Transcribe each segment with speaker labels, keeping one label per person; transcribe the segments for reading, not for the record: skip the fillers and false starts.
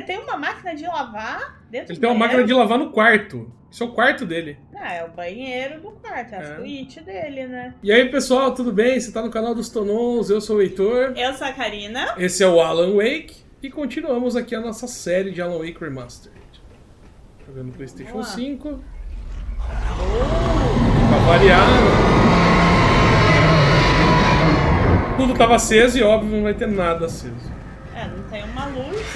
Speaker 1: Tem uma máquina de lavar dentro
Speaker 2: Ele tem uma máquina de lavar no quarto. Isso é o quarto dele.
Speaker 1: Ah, é o banheiro do quarto, é a suíte dele, né?
Speaker 2: E aí, pessoal, tudo bem? Você tá no canal dos Tonons, eu sou o Heitor.
Speaker 1: Eu sou a Karina.
Speaker 2: Esse é o Alan Wake. E continuamos aqui a nossa série de Alan Wake Remastered. Jogando no PlayStation 5. Pra variar. Tudo tava aceso e, óbvio, não vai ter nada aceso.
Speaker 1: É, não tem uma luz.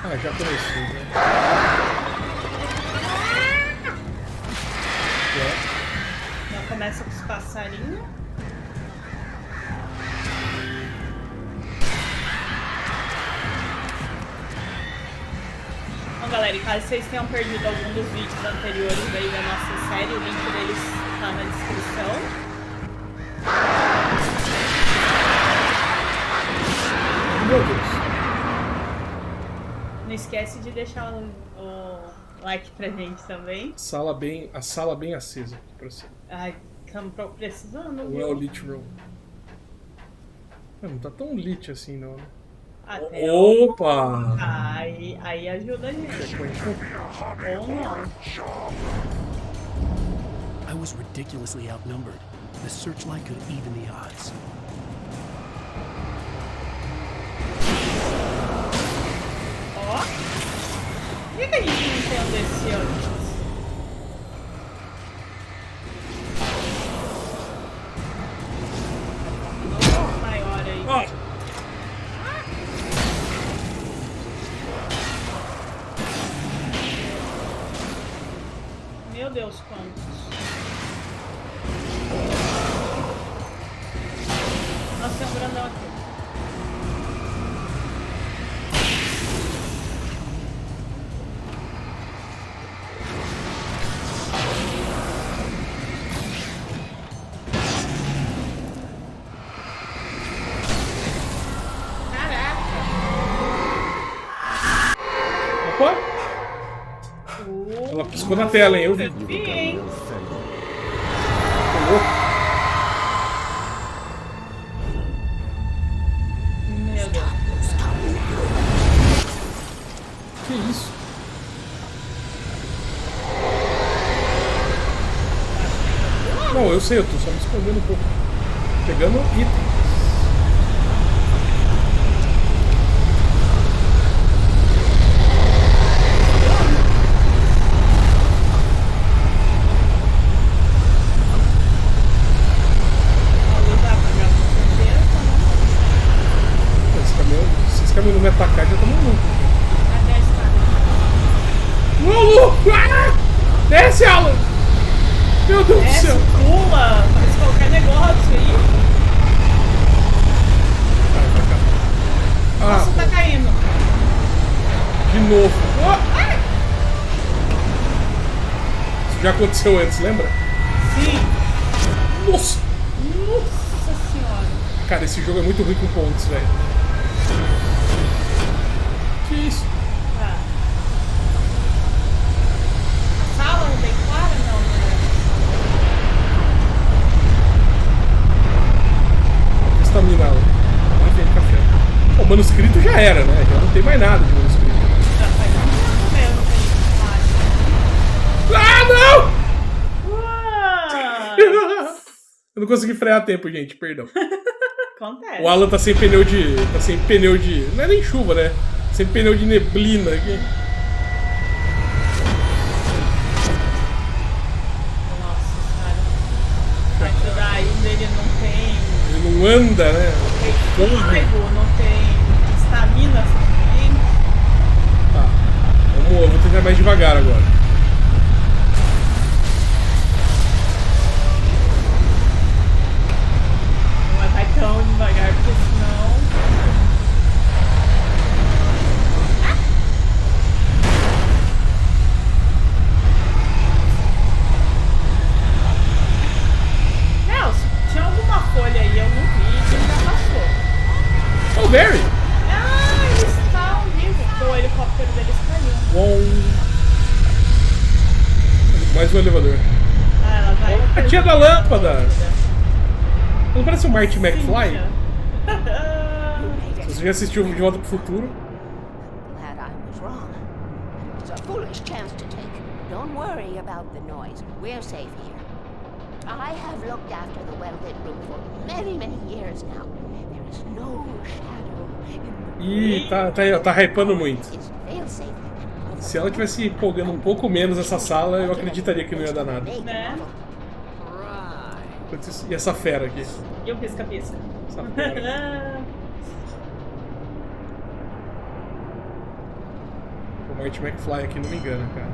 Speaker 2: Ah, já começou, né?
Speaker 1: Já começa com os passarinhos. Bom, galera, e caso vocês tenham perdido algum dos vídeos anteriores aí da nossa série, o link deles tá na descrição.
Speaker 2: Meu Deus.
Speaker 1: Não esquece de deixar o like pra gente também.
Speaker 2: A sala bem acesa aqui pra cima.
Speaker 1: Ai, estamos precisando, viu?
Speaker 2: Well lit room. Não tá tão lit assim, não, né?
Speaker 1: Até
Speaker 2: Opa!
Speaker 1: Aí ajuda a gente. Ou não.
Speaker 3: I was ridiculously outnumbered. The searchlight could even the odds.
Speaker 1: Ó. Por que a gente não tem um desse antes? Um maior aí.
Speaker 2: Ó.
Speaker 1: Meu Deus, quantos? Nossa, tem um grandão aqui.
Speaker 2: Opa! Ela piscou na tela, hein? Eu vi.
Speaker 1: Hein? Meu Deus.
Speaker 2: Que isso? Não, eu sei, eu tô só me escondendo um pouco. Pegando itens. Se esse caminhão não me atacar, já tá maluco.
Speaker 1: Cadê a escada?
Speaker 2: Maluco! Ah! Desce, Alan! Meu Deus do céu!
Speaker 1: Pula! Faz qualquer negócio aí.
Speaker 2: Vai pra cá.
Speaker 1: Nossa, tá caindo.
Speaker 2: De novo. Oh! Ai! Isso já aconteceu antes, lembra?
Speaker 1: Sim.
Speaker 2: Nossa!
Speaker 1: Nossa senhora.
Speaker 2: Cara, esse jogo é muito ruim com pontos, velho. Que isso?
Speaker 1: Tá. A sala não tem clara? Não, não é.
Speaker 2: Estamina. Lá vem café. O manuscrito já era, né? Já não tem mais nada de manuscrito.
Speaker 1: Já faz um mesmo que a
Speaker 2: Ah, não!
Speaker 1: gente faz.
Speaker 2: Eu não consegui frear a tempo, gente, perdão.
Speaker 1: Acontece.
Speaker 2: O Alan tá sem pneu de. Tá sem pneu de. Não é nem chuva, né? Sem pneu de neblina aqui.
Speaker 1: Nossa, cara. Pra ajudar ainda ele não tem.
Speaker 2: Ele não anda, né?
Speaker 1: Não tem fôlego, não tem estamina suficiente.
Speaker 2: Tá. Eu vou tentar mais devagar agora.
Speaker 1: Não vai tão devagar, porque senão. Se tinha alguma folha aí, eu não vi, ele já passou.
Speaker 2: Oh, Barry!
Speaker 1: Ah, eles estão vivos, porque o helicóptero deles caiu.
Speaker 2: Bom. Mais um elevador.
Speaker 1: Ah, ela vai.
Speaker 2: A tia da lâmpada! Não parece um Marty McFly? Você já assistiu De Volta pro Futuro?
Speaker 4: Glad I was wrong. wrong. It's a foolish chance to take. Don't worry about the noise. We're safe here. I have looked after the well-lit room for many, many years now. There is no shadow in the
Speaker 2: Ih, tá hypando muito.
Speaker 4: It's fail-safe and
Speaker 2: Se ela tivesse empolgando um pouco menos essa sala, eu acreditaria que não ia dar nada.
Speaker 1: Né?
Speaker 2: E essa fera aqui?
Speaker 1: E o pisca-pisca.
Speaker 2: Essa fera. O Marty McFly aqui não me engana, cara.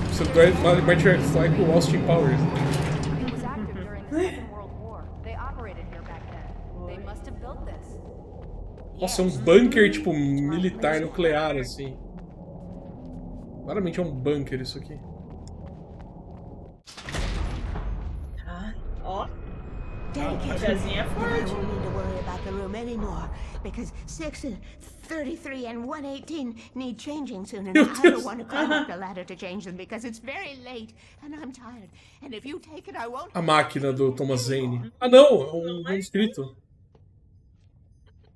Speaker 2: Você do Marty McFly com o Austin Powers.
Speaker 5: It was active during the Second World War. They operated here back then. They must have built this.
Speaker 2: Nossa, é um bunker tipo militar nuclear assim. Claramente é um bunker isso aqui.
Speaker 1: Tá. Ó.
Speaker 4: Dedication.
Speaker 1: A tiazinha é
Speaker 4: I
Speaker 1: forte.
Speaker 4: don't need to worry about the room anymore because 6 and 33 and 118 need changing soon, and I don't want to climb up the ladder to change them because it's very late and I'm tired. And if you take it, I won't.
Speaker 2: A máquina do Thomas Zane. Ah não, é um manuscrito.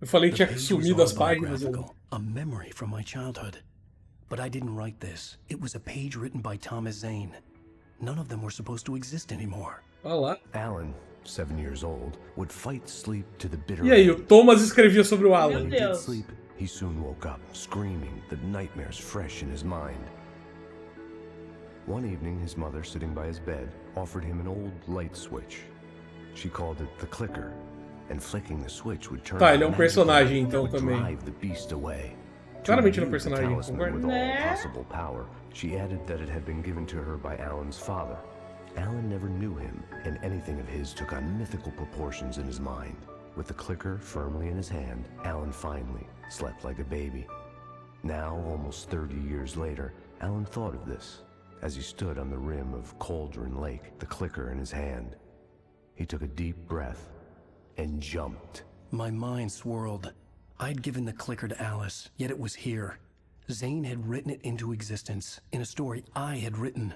Speaker 2: Eu falei que
Speaker 3: The
Speaker 2: tinha
Speaker 3: page was
Speaker 2: sumido as páginas.
Speaker 3: autobiographical, a memory from my childhood. But I didn't write this. It was a page written by Thomas Zane. None of them were supposed to exist anymore.
Speaker 2: Olha lá.
Speaker 6: Alan, 7 years old, would fight sleep to the bitter
Speaker 2: E aí, o
Speaker 6: end.
Speaker 2: Thomas escrevia sobre o Alan.
Speaker 1: Meu
Speaker 6: Did
Speaker 1: Deus.
Speaker 6: sleep, he soon woke up, screaming, the nightmares fresh in his mind. One evening, his mother, sitting by his bed, offered him an old light switch. She called it the clicker, and flicking the switch would turn
Speaker 2: Tá,
Speaker 6: on
Speaker 2: ele é um
Speaker 6: magic
Speaker 2: personagem
Speaker 6: light that
Speaker 2: então
Speaker 6: would
Speaker 2: também.
Speaker 6: drive the beast away.
Speaker 2: Claramente
Speaker 6: To
Speaker 2: ele é um
Speaker 6: use the
Speaker 2: personagem,
Speaker 6: talisman
Speaker 2: concorda?
Speaker 6: with all
Speaker 1: Né?
Speaker 6: possible power, she added that it had been given to her by Alan's father. Alan never knew him, and anything of his took on mythical proportions in his mind. With the clicker firmly in his hand, Alan finally slept like a baby. Now, almost 30 years later, Alan thought of this as he stood on the rim of Cauldron Lake, the clicker in his hand. He took a deep breath and jumped.
Speaker 3: My mind swirled. I'd given the clicker to Alice, yet it was here. Zane had written it into existence in a story I had written.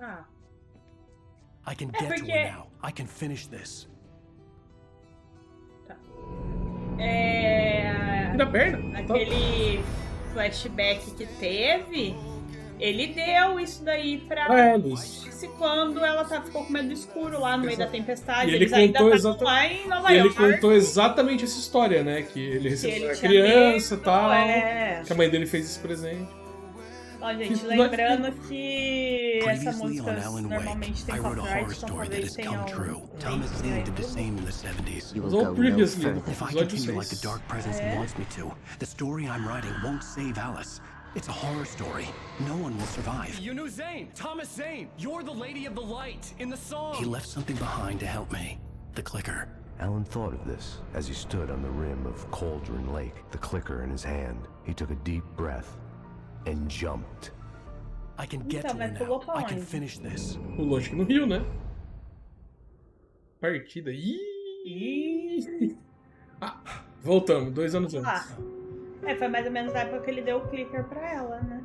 Speaker 1: Ah.
Speaker 3: I can get to
Speaker 1: porque-
Speaker 3: it now. I can finish this.
Speaker 2: Da perna.
Speaker 1: Aquele flashback que teve, ele deu isso daí pra
Speaker 2: Alice.
Speaker 1: Alice quando ela ficou com medo do escuro lá no meio da tempestade.
Speaker 2: E ele
Speaker 1: Eles ainda
Speaker 2: contou
Speaker 1: estavam lá em Nova
Speaker 2: E ele
Speaker 1: York.
Speaker 2: contou exatamente essa história, né? Que ele
Speaker 1: que
Speaker 2: recebeu
Speaker 1: ele
Speaker 2: a
Speaker 1: tinha
Speaker 2: criança e
Speaker 1: medo,
Speaker 2: tal.
Speaker 1: é.
Speaker 2: Que a mãe dele fez esse presente.
Speaker 1: Ó, gente,
Speaker 2: Isso
Speaker 1: lembrando que essa
Speaker 3: Previously
Speaker 1: música
Speaker 3: on Alan
Speaker 1: normalmente
Speaker 3: Wake,
Speaker 1: tem
Speaker 3: I wrote a horror
Speaker 1: copyright, então
Speaker 3: story that
Speaker 1: talvez
Speaker 3: has
Speaker 1: tenha
Speaker 3: come true. Thomas Zane did the same in the 70s.
Speaker 6: You
Speaker 2: Mas
Speaker 6: will
Speaker 2: o
Speaker 6: go no
Speaker 2: Previously, no
Speaker 6: further.
Speaker 3: If I
Speaker 2: episódio
Speaker 3: continue like the
Speaker 2: 6.
Speaker 3: Dark Presence wants me to, the story I'm writing won't save Alice. It's a horror story. No one will survive.
Speaker 7: You knew Zane! Thomas Zane! You're the Lady of the Light in the song!
Speaker 3: He left something behind to help me. The clicker.
Speaker 6: Alan thought of this as he stood on the rim of Cauldron Lake, the clicker in his hand. He took a deep breath and jumped.
Speaker 3: I can get
Speaker 1: Então,
Speaker 3: to
Speaker 1: mas
Speaker 3: her
Speaker 1: pulou
Speaker 3: now.
Speaker 1: pra
Speaker 3: I can
Speaker 1: onde?
Speaker 3: finish this.
Speaker 2: Pulou, acho que no Rio, né? Partida. Ih! Ah, voltamos, 2 anos antes.
Speaker 1: Ah, foi mais ou menos a época que ele deu o clicker pra ela, né?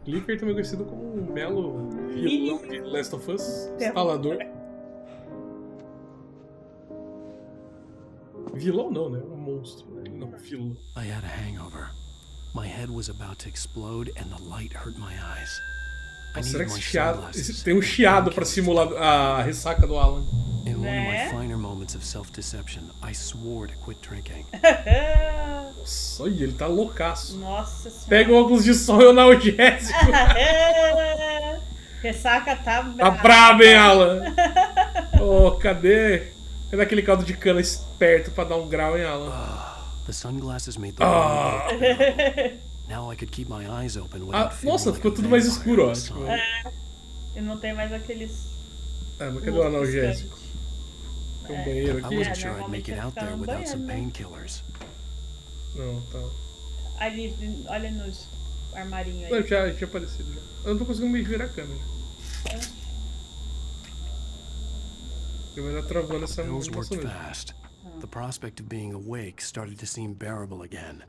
Speaker 2: Clicker também conhecido como um belo vilão de Last of Us, instalador. Vilão não, né? Um monstro, né? Ele não é um vilão.
Speaker 3: I had a hangover. My head was about to explode and the light hurt my eyes. I
Speaker 2: Será
Speaker 3: needed
Speaker 2: que
Speaker 3: my
Speaker 2: esse chiado,
Speaker 3: sunglasses.
Speaker 2: tem um chiado pra simular a ressaca do Alan?
Speaker 3: In one of my
Speaker 1: Né?
Speaker 3: finer moments of self-deception, I swore to quit drinking.
Speaker 2: Nossa, olha, ele tá loucaço.
Speaker 1: Nossa senhora.
Speaker 2: Pega o óculos de sol e o analgésico.
Speaker 1: Ressaca tá
Speaker 2: Tá
Speaker 1: brava.
Speaker 2: brabo, hein, Alan? Oh, cadê? Cadê aquele caldo de cana esperto pra dar um grau, hein, Alan?
Speaker 3: The sunglasses made the
Speaker 2: Ah,
Speaker 3: Now I could keep my eyes open without feeling
Speaker 2: nossa,
Speaker 3: like
Speaker 2: ficou
Speaker 3: a
Speaker 2: tudo mais
Speaker 3: vampire
Speaker 2: escuro,
Speaker 3: in
Speaker 2: ó.
Speaker 3: the
Speaker 2: Tipo,
Speaker 3: sun.
Speaker 1: E não tem mais aqueles...
Speaker 2: mas cadê o analgésico? Tem um banheiro
Speaker 3: I
Speaker 2: aqui?
Speaker 3: wasn't sure I'd make it
Speaker 1: normalmente
Speaker 3: out there
Speaker 1: fica no
Speaker 3: without some
Speaker 1: banheiro, né?
Speaker 3: painkillers.
Speaker 2: Não, tá.
Speaker 1: Ali, olha nos armarinhos
Speaker 2: Não,
Speaker 1: aí.
Speaker 2: já tinha aparecido já. Eu não tô conseguindo me virar a câmera. Eu vou ainda travando essa
Speaker 3: Pills
Speaker 2: animação
Speaker 3: worked
Speaker 2: mesmo.
Speaker 3: fast. The prospect of being awake started to seem bearable again.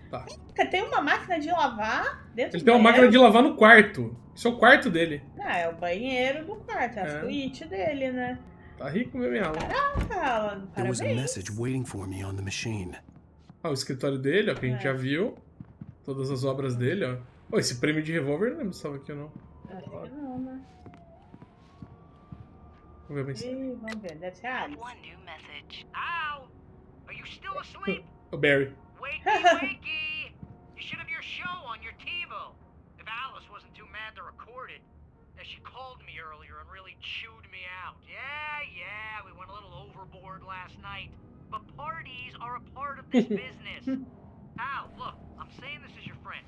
Speaker 2: Tá.
Speaker 1: Tem uma máquina de lavar dentro
Speaker 2: Ele
Speaker 1: do
Speaker 2: tem uma máquina
Speaker 1: banheiro?
Speaker 2: de lavar no quarto. Isso é o quarto dele.
Speaker 1: Ah, é o banheiro do quarto, é a
Speaker 2: É.
Speaker 1: suíte dele, né?
Speaker 2: Tá rico mesmo, Alan.
Speaker 1: Caraca, Alan,
Speaker 3: There was a
Speaker 1: parabéns.
Speaker 3: message waiting for me on the machine.
Speaker 2: Ah, o escritório dele, ó, que a gente já viu. Todas as obras dele, ó. Pô, esse prêmio de revólver eu não lembro se estava aqui ou não.
Speaker 1: Acho que não, né?
Speaker 2: Vamos ver a mensagem.
Speaker 1: Ih, vamos ver, deve ser Alice.
Speaker 8: One new message. Al, are you still asleep?
Speaker 2: O Barry.
Speaker 8: Wakey, wakey! You should have your show on your TiVo. If Alice wasn't too mad to record it, as she called me earlier and really chewed me out. Yeah, we went a little overboard last night. But parties are a part of this business. Al, look, I'm saying this as your friend.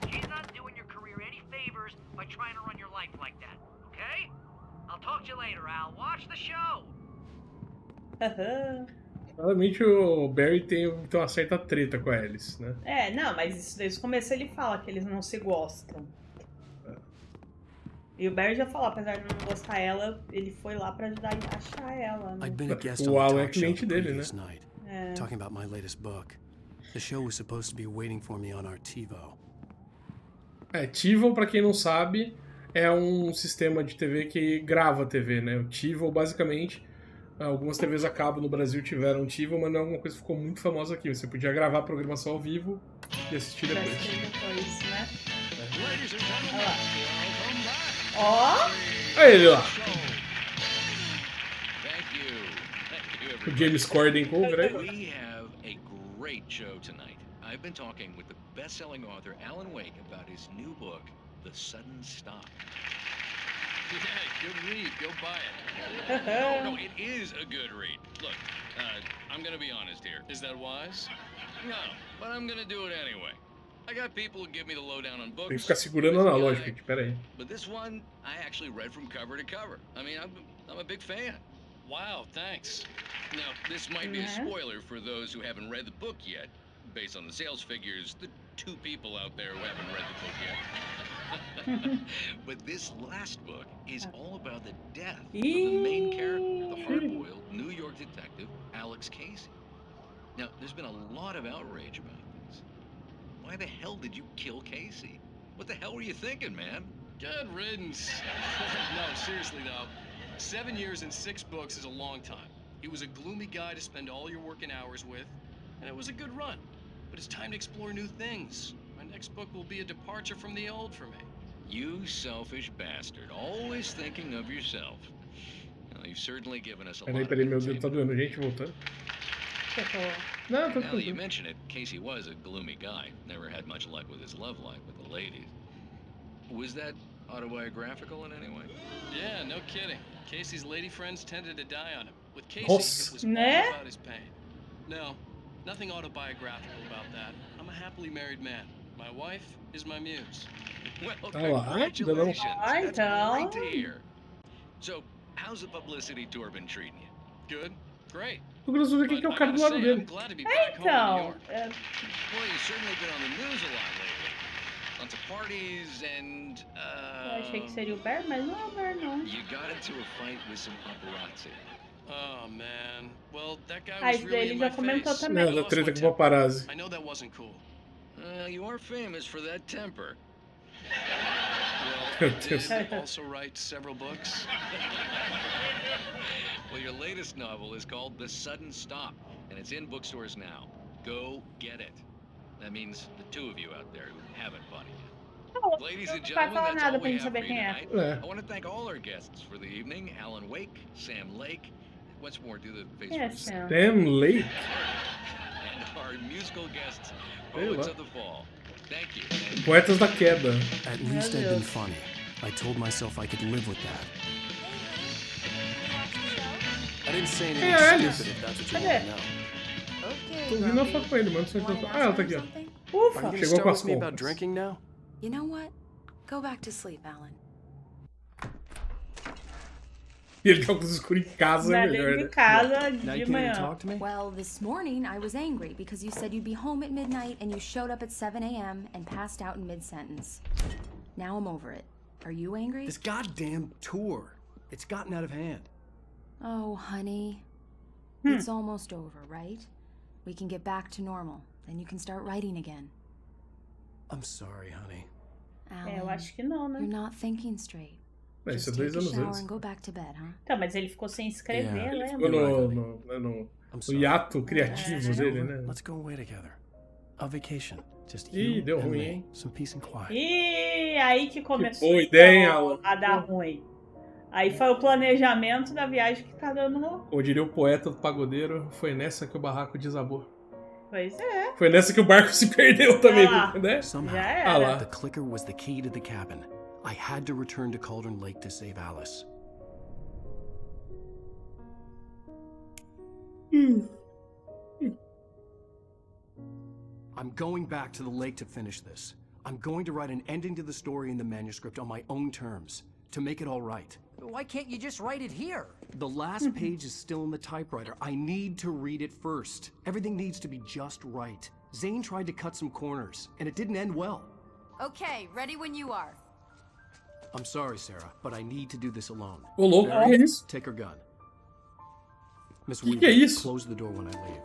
Speaker 8: She's not doing your career any favors by trying to run your life like that, okay? I'll talk to you later, Al. Watch the show.
Speaker 2: Claramente o Barry tem uma certa treta com a Alice, né?
Speaker 1: É, não, mas isso desde o começo ele fala que eles não se gostam. E o Barry já falou, apesar de não gostar dela, ele foi lá pra ajudar a achar ela, né?
Speaker 3: I'd been a guest
Speaker 2: O
Speaker 3: on the
Speaker 2: Alan é
Speaker 3: talk show
Speaker 2: cliente
Speaker 3: the
Speaker 2: dele,
Speaker 3: previous
Speaker 2: né?
Speaker 3: night,
Speaker 1: É.
Speaker 3: talking about my latest book. The show was supposed to be waiting for me on our TiVo.
Speaker 2: É, TiVo, pra quem não sabe, é um sistema de TV que grava a TV, né? O TiVo, basicamente, algumas TVs a cabo no Brasil tiveram TiVo, mas não é alguma coisa que ficou muito famosa aqui. Você podia gravar a programação ao vivo e assistir
Speaker 1: Pra
Speaker 2: depois.
Speaker 1: assistir depois, né?
Speaker 7: Ladies and gentlemen,
Speaker 1: Olha lá.
Speaker 7: welcome back.
Speaker 1: Ó!
Speaker 2: Olha ele lá!
Speaker 9: Thank you. Thank you,
Speaker 2: O
Speaker 9: everybody.
Speaker 2: James Corden cover aí.
Speaker 9: We have a great show tonight. I've been talking with the best-selling author Alan Wake about his new book, The Sudden Stop.
Speaker 7: Yeah, good read. Go buy it.
Speaker 9: No, it is a good read. Look, I'm gonna be honest here.
Speaker 7: Is that wise?
Speaker 9: No, but I'm gonna do it anyway. I got people who give me the lowdown on books.
Speaker 2: Tem que ficar segurando o analógico aqui, pera aí.
Speaker 9: But this one, I actually read from cover to cover. I mean, I'm a big fan.
Speaker 7: Wow, thanks.
Speaker 9: Now, this might be a spoiler for those who haven't read the book yet. Based on the sales figures, the 2 people out there who haven't read the book yet. But this last book is all about the death of the main character, the hard-boiled New York detective, Alex Casey. Now, there's been a lot of outrage about this. Why the hell did you kill Casey? What the hell were you thinking, man?
Speaker 7: Good riddance. No, seriously though, 7 years and 6 books is a long time. He was a gloomy guy to spend all your working hours with, and it was a good run. But it's time to explore new things. My next book will be a departure from the old for me.
Speaker 9: You selfish bastard, always thinking of yourself. Well, you've certainly given us a lot
Speaker 2: Peraí,
Speaker 9: of
Speaker 2: peraí, meu dedo tá
Speaker 9: entertainment.
Speaker 2: doendo. Gente, voltando. Não, tá
Speaker 9: Now that you
Speaker 2: tudo.
Speaker 9: mention it, Casey was a gloomy guy. Never had much luck with his love life with the ladies. Was that autobiographical in any way?
Speaker 7: Yeah, no kidding. Casey's lady friends tended to die on him. With Casey,
Speaker 2: Nossa.
Speaker 7: it was
Speaker 1: Né?
Speaker 7: all about his pain. No, nothing autobiographical about that. I'm a happily married man. My wife is my muse.
Speaker 9: Well,
Speaker 2: Tá lá,
Speaker 9: congratulations.
Speaker 1: Ah,
Speaker 9: That's
Speaker 1: então.
Speaker 9: great to hear. So, how's the publicity tour been treating you?
Speaker 7: Good, great.
Speaker 2: Tô curioso ver quem que é o cara do lado
Speaker 7: I'm
Speaker 2: dele.
Speaker 7: glad to be back home in New
Speaker 1: Então,
Speaker 7: York.
Speaker 9: Well, you've certainly been on the news a lot lately. Lots of parties and,
Speaker 1: eu achei que seria o Barry, mas não é o Barry, não.
Speaker 9: you got into a fight with some paparazzi.
Speaker 7: Oh man. Well, that guy
Speaker 1: Ah,
Speaker 7: was
Speaker 1: isso
Speaker 7: really
Speaker 1: daí
Speaker 7: in
Speaker 1: ele
Speaker 7: my
Speaker 1: já comentou
Speaker 7: face.
Speaker 1: também.
Speaker 2: Não,
Speaker 7: I
Speaker 2: da
Speaker 7: lost
Speaker 2: treta
Speaker 7: my
Speaker 2: com o
Speaker 7: temper.
Speaker 2: paparazzi.
Speaker 7: I know that wasn't cool.
Speaker 9: You are famous for that temper.
Speaker 7: Well,
Speaker 2: Meu
Speaker 7: did
Speaker 2: Deus.
Speaker 7: he also write several books?
Speaker 9: Well, your latest novel is called The Sudden Stop, and it's in bookstores now. Go get it. That means the 2 of you out there who haven't bought it yet. Ladies and
Speaker 1: Não vai
Speaker 9: gentlemen,
Speaker 1: falar
Speaker 9: that's
Speaker 1: nada
Speaker 9: all
Speaker 1: pra
Speaker 9: we
Speaker 1: gente
Speaker 9: have for
Speaker 1: saber
Speaker 9: you
Speaker 1: quem é.
Speaker 9: tonight.
Speaker 2: É.
Speaker 9: I want to thank all our guests for the evening. Alan Wake, Sam Lake, once more do the face
Speaker 1: Quem é
Speaker 9: for
Speaker 1: esse ano?
Speaker 2: Sam Lake.
Speaker 9: and our musical guests,
Speaker 2: Hey,
Speaker 9: Poets
Speaker 2: what?
Speaker 9: of the Fall. Thank you. And
Speaker 2: Poetas da Queda.
Speaker 3: At least I'd been
Speaker 1: Deus.
Speaker 3: funny. I told myself I could live with that. I didn't say anything
Speaker 2: Hey, Alice.
Speaker 3: stupid if that's what you
Speaker 1: Cadê?
Speaker 3: want to know.
Speaker 5: Okay,
Speaker 2: Tô ouvindo a foto com ele, mano. Não sei o que eu tô... Ah, ela tá aqui, ó.
Speaker 3: Are you
Speaker 1: Ufa!
Speaker 3: gonna
Speaker 2: Chegou
Speaker 3: start
Speaker 2: com as
Speaker 3: with me about
Speaker 2: compras.
Speaker 3: drinking now?
Speaker 5: You know what? Go back to sleep, Alan.
Speaker 2: E ele de óculos escuros em casa
Speaker 1: Na
Speaker 2: é melhor,
Speaker 1: dentro
Speaker 2: né?
Speaker 1: de casa,
Speaker 3: Now you
Speaker 1: de
Speaker 3: can't even
Speaker 1: manhã.
Speaker 3: talk to me?
Speaker 10: Well, this morning I was angry because you said you'd be home at midnight and you showed up at 7 a.m. and passed out in mid-sentence. Now I'm over it. Are you angry?
Speaker 3: This goddamn tour. It's gotten out of hand.
Speaker 10: Oh, honey. It's almost over, right? We can get back to normal. Then you can start writing again.
Speaker 3: I'm sorry, honey.
Speaker 1: É, eu
Speaker 10: Alan,
Speaker 1: acho que não,
Speaker 10: you're
Speaker 1: né?
Speaker 10: not thinking straight.
Speaker 2: Isso é
Speaker 10: Just
Speaker 2: 2
Speaker 10: take a
Speaker 2: anos
Speaker 10: shower
Speaker 2: antes.
Speaker 10: and go back to bed, huh?
Speaker 1: Tá, mas ele ficou sem escrever,
Speaker 3: Yeah.
Speaker 1: lembra?
Speaker 2: Ficou no
Speaker 3: I'm sorry.
Speaker 2: hiato criativo
Speaker 3: It's
Speaker 2: dele,
Speaker 3: over.
Speaker 2: né?
Speaker 3: Let's go away together. A vacation. Just
Speaker 2: Ih,
Speaker 3: you
Speaker 2: deu
Speaker 3: and
Speaker 2: ruim,
Speaker 3: me.
Speaker 2: hein?
Speaker 3: Some peace and quiet.
Speaker 1: E aí que começou
Speaker 2: boa ideia, hein,
Speaker 1: então,
Speaker 2: Alan?
Speaker 1: a dar ruim. Aí foi o planejamento da viagem que tá dando ruim.
Speaker 2: Ou diria o poeta do pagodeiro, foi nessa que o barraco desabou.
Speaker 1: Pois é.
Speaker 2: Foi nessa que o barco se perdeu também,
Speaker 1: Ah lá.
Speaker 2: né?
Speaker 3: Somehow,
Speaker 1: Já
Speaker 2: Ah lá.
Speaker 1: era.
Speaker 3: the clicker was the key to the cabin. I had to return to Cauldron Lake to save Alice. I'm going back to the lake to finish this. I'm going to write an ending to the story in the manuscript on my own terms, to make it all right.
Speaker 8: Why can't you just write it here?
Speaker 3: The last page is still in the typewriter. I need to read it first. Everything needs to be just right. Zane tried to cut some corners, and it didn't end well.
Speaker 5: Okay, ready when you are.
Speaker 3: I'm sorry, Sarah, but I need to do this alone.
Speaker 2: Ô, louco, que é isso?
Speaker 3: Take her gun. Miss
Speaker 2: Que
Speaker 3: Weaver,
Speaker 2: é isso?
Speaker 3: close the door when I leave.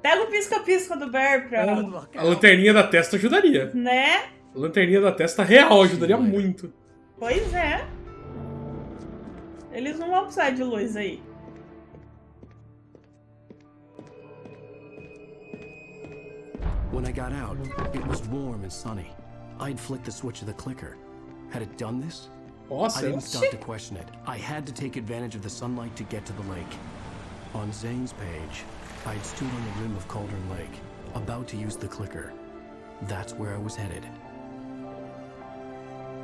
Speaker 1: Pega o pisca-pisca do Bear pra...
Speaker 2: A lanterninha da testa ajudaria.
Speaker 1: Né?
Speaker 2: A lanterninha da testa real ajudaria muito.
Speaker 1: Pois é. Eles não vão precisar de luz aí.
Speaker 3: When I got out, it was warm and sunny. I'd flicked the switch of the clicker. Had it done this? I
Speaker 2: Nossa,
Speaker 3: didn't stop to question it. I had to take advantage of the sunlight to get to the lake. On Zane's page, I'd stood on the rim of Cauldron Lake, about to use the clicker. That's where I was headed.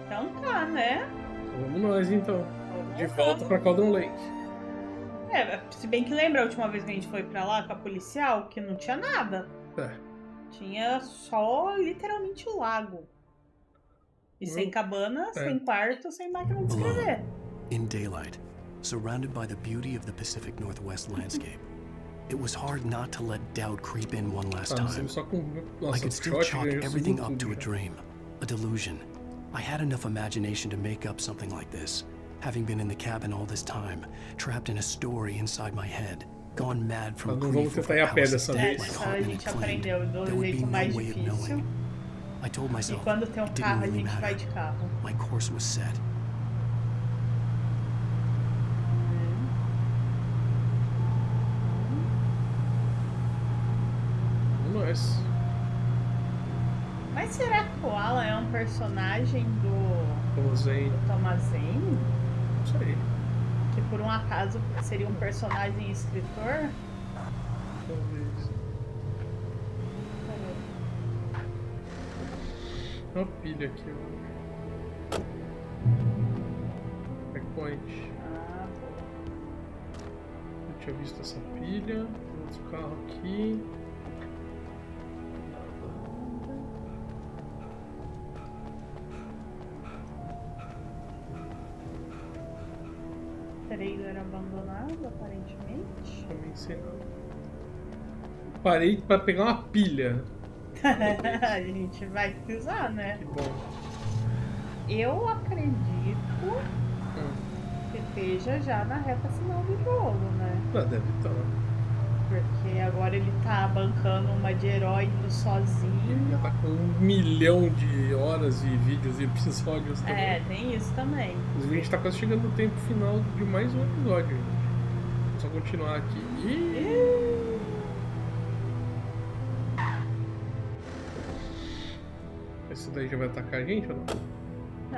Speaker 1: Então tá, né?
Speaker 2: vamos nós então. De volta pra Cauldron Lake.
Speaker 1: É, se bem que lembra a última vez que a gente foi pra lá com a policial, que não tinha nada.
Speaker 2: É.
Speaker 1: Tinha só, literalmente, o lago. E sem cabana, sem quarto, sem máquina de escrever.
Speaker 3: Alone, in daylight, surrounded by the beauty of the Pacific Northwest landscape. It was hard not to let doubt creep in one last
Speaker 2: Tá, nós
Speaker 3: time.
Speaker 2: temos só com...
Speaker 3: I
Speaker 2: Nossa,
Speaker 3: could
Speaker 2: o
Speaker 3: still
Speaker 2: shot
Speaker 3: chalk
Speaker 2: ganhou
Speaker 3: everything
Speaker 2: tudo
Speaker 3: up to a
Speaker 2: já.
Speaker 3: dream, a delusion. I had enough imagination to make up something like this, having been in the cabin all this time, trapped in a story inside my head, gone mad from
Speaker 2: Mas não
Speaker 3: grief
Speaker 2: vamos
Speaker 3: over
Speaker 2: tentar ir a pé
Speaker 3: Alice's
Speaker 2: dessa
Speaker 3: death
Speaker 2: vez.
Speaker 3: like
Speaker 1: Essa a
Speaker 3: Hartman
Speaker 1: gente
Speaker 3: had claimed.
Speaker 1: aprendeu do
Speaker 3: There would be
Speaker 1: jeito
Speaker 3: no
Speaker 1: mais
Speaker 3: way of
Speaker 1: difícil.
Speaker 3: knowing. I told
Speaker 1: E
Speaker 3: myself
Speaker 1: quando tem um
Speaker 3: it didn't
Speaker 1: carro, a
Speaker 3: really
Speaker 1: gente vai
Speaker 3: matter.
Speaker 1: de carro.
Speaker 3: My course was set.
Speaker 2: Vamos nós.
Speaker 1: Mas será que o Alan é um personagem do
Speaker 2: Vamos Zane.
Speaker 1: Thomas Zane?
Speaker 2: Não sei.
Speaker 1: Que por um acaso seria um personagem escritor?
Speaker 2: Talvez. Uma pilha aqui, ó. Checkpoint.
Speaker 1: Ah,
Speaker 2: Eu tinha visto essa pilha. Outro carro aqui.
Speaker 1: trailer abandonado, aparentemente.
Speaker 2: Também sei não. Parei pra pegar uma pilha.
Speaker 1: A gente vai precisar, né?
Speaker 2: Que bom.
Speaker 1: Eu acredito que esteja já na reta final do jogo, né?
Speaker 2: Ah, deve estar.
Speaker 1: Porque agora ele tá bancando uma de herói indo sozinho.
Speaker 2: Já tá com 1 milhão de horas e vídeos e episódios também.
Speaker 1: É, tem isso também.
Speaker 2: Inclusive a gente tá quase chegando no tempo final de mais um episódio, gente. Só continuar aqui. Esse daí já vai atacar a gente ou não?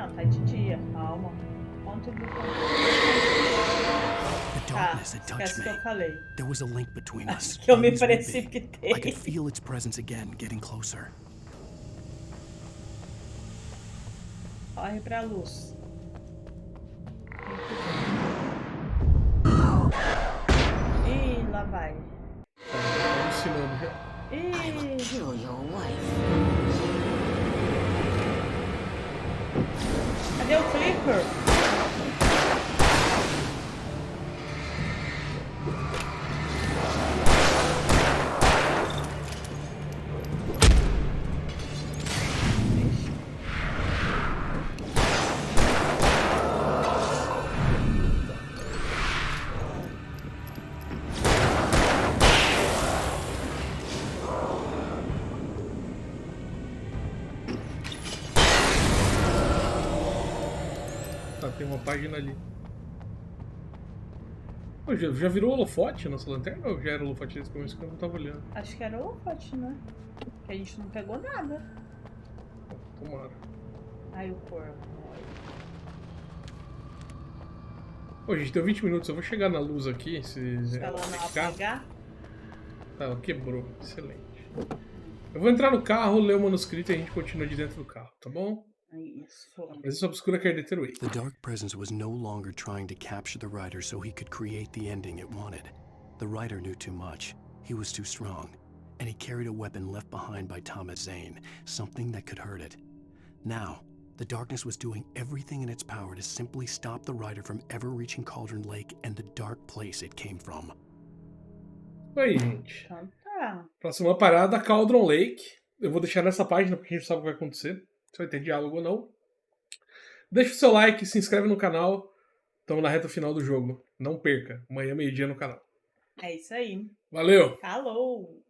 Speaker 1: Não, tá de dia, calma. Ponto do
Speaker 3: The
Speaker 1: Tá,
Speaker 3: darkness had touched
Speaker 1: esquece que
Speaker 3: me.
Speaker 1: eu falei.
Speaker 3: There was a link between us.
Speaker 1: Que eu me
Speaker 3: always would be.
Speaker 1: precipitei.
Speaker 3: I could feel its presence again, getting closer.
Speaker 1: Corre pra luz. Ih, lá vai.
Speaker 2: Tá alucinando já.
Speaker 1: Ih,
Speaker 4: Kill your wife.
Speaker 1: cadê o clicker?
Speaker 2: tá, tem uma página ali. Pô, já virou holofote nossa lanterna ou já era holofote desde o começo que eu não tava olhando?
Speaker 1: Acho que era holofote, né? Que a gente não pegou nada.
Speaker 2: Tomara.
Speaker 1: Ai, o corvo.
Speaker 2: Ô, gente, deu 20 minutos. Eu vou chegar na luz aqui. Se
Speaker 1: ela não apagar.
Speaker 2: Tá, ela quebrou. Excelente. Eu vou entrar no carro, ler o manuscrito e a gente continua de dentro do carro, tá bom?
Speaker 1: Isso.
Speaker 2: A presença obscura quer deter o Wake.
Speaker 3: The dark presence was no longer trying to capture the writer so he could create the ending it wanted. The writer knew too much. He was too strong. And he carried a weapon left behind by Thomas Zane, something that could hurt it. Now, the darkness was doing everything in its power to simply stop the writer from ever reaching Cauldron Lake and the dark place it came from.
Speaker 2: Aí, gente.
Speaker 1: Então tá.
Speaker 2: Próxima parada, Cauldron Lake. Eu vou deixar nessa página porque a gente sabe o que vai acontecer. Se vai ter diálogo ou não. Deixa o seu like, se inscreve no canal. Estamos na reta final do jogo. Não perca. Amanhã, meio-dia no canal.
Speaker 1: É isso aí.
Speaker 2: Valeu!
Speaker 1: Falou!